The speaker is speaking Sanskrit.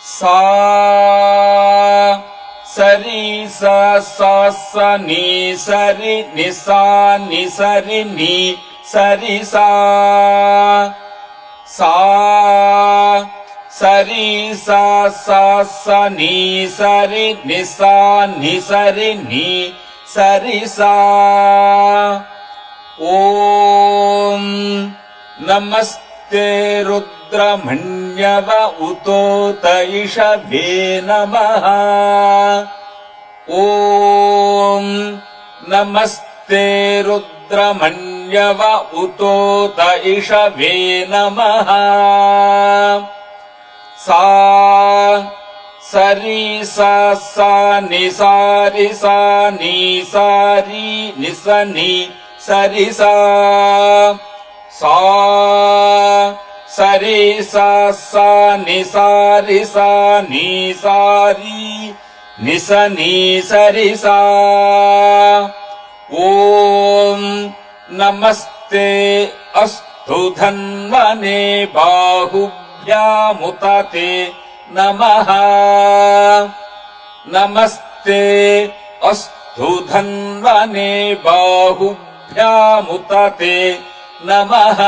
सा सरि सा सा सा नि सरि नि सा नि सरि नि सरि सा सा सरि सा सा सा नि सरि नि सा नि सरि नि सरि सा ॐ नमस्ते रुद्रमण्यव उतोत इषवे नमः। ॐ नमस्ते रुद्रमण्यव उतोत इषवे नमः। सा सरि सा सा नि सारि सा नि सारि नि स नि सरि सा सा सरि सा सा नि सारि सा नि सारि नि स नि सरि सा ॐ नमस्ते अस्तु धन्वने बाहुभ्यामुतते नमः। नमस्ते अस्तु धन्वने बाहुभ्यामुतते नमः।